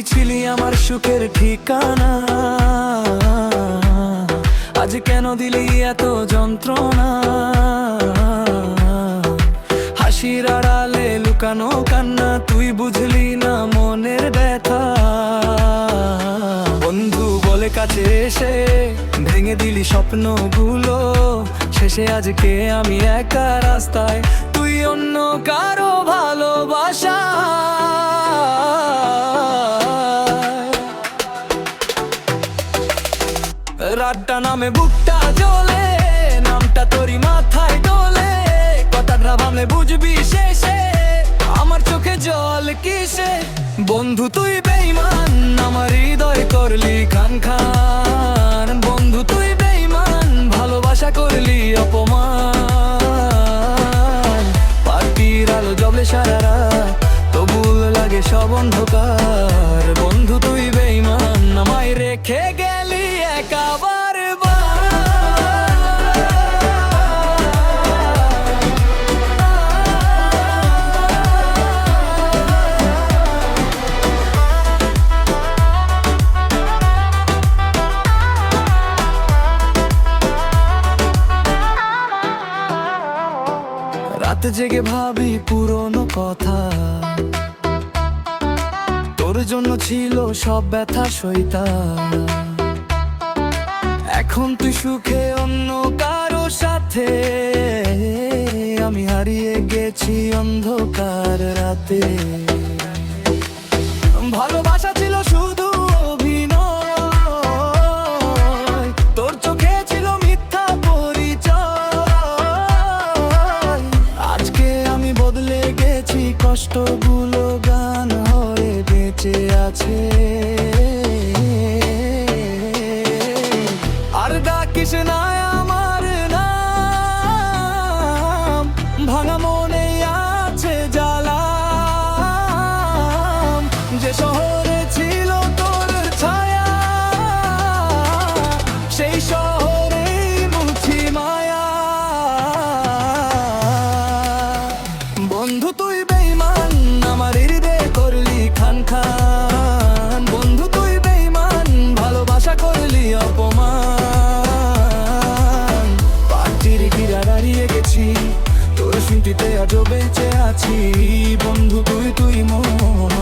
ছিলি আমার সুখের ঠিকানা, আজ কেন দিলি এত যন্ত্রণা? হাসির আড়ালে লুকানো কান্না, তুই বুঝলি না মনের ব্যথা। বন্ধু বলে কাছে এসে ভেঙে দিলি স্বপ্নগুলো, শেষে আজকে আমি একা রাস্তায়, তুই অন্য কারো ভালোবাসা। রাতটা নামে বুকটা জ্বলে, নামটা তোরই মাথায় দোলে, কথাটা ভাবলে বুঝবি শেষে আমার চোখে জল কিসে। বন্ধু তুই বেঈমান, আমার হৃদয় করলি খান খান। বন্ধু তুই বেঈমান, ভালোবাসা করলি অপমান। পার্টির আলো জ্বলে সারা রাত, তবু লাগে সব অন্ধকার। বন্ধু তুই বেঈমান, আমায় রেখে গেলি একাবার। রাত জেগে ভাবি পুরনো কথা, তোর জন্য ছিল সব ব্যথা সইতা। এখন তুই সুখে অন্য কারো সাথে, আমি হারিয়ে গেছি অন্ধকার রাতে। ভালোবাসা ছিল শুধু অভিনয়, তোর চোখে ছিল মিথ্যা পরিচয়। আজকে আমি বদলে গেছি, কষ্টগুলো গান হয়ে বেঁচে আছে। আর ডাকিস না আমার নাম, ভাঙা মনে আছে জ্বালা। যে শহরে ছিল তোর ছায়া, সেই শহরেই মুছি মায়া। বন্ধু তুই বেঈমান, আমার হৃদয় করলি খান খান। বন্ধু তুই বেঈমান, ভালোবাসা করলি অপমান। পার্টির ঘিরা দাঁড়িয়ে গেছি, তোর স্মৃতিতে আজও বেঁচে আছি। বন্ধু তুই মন।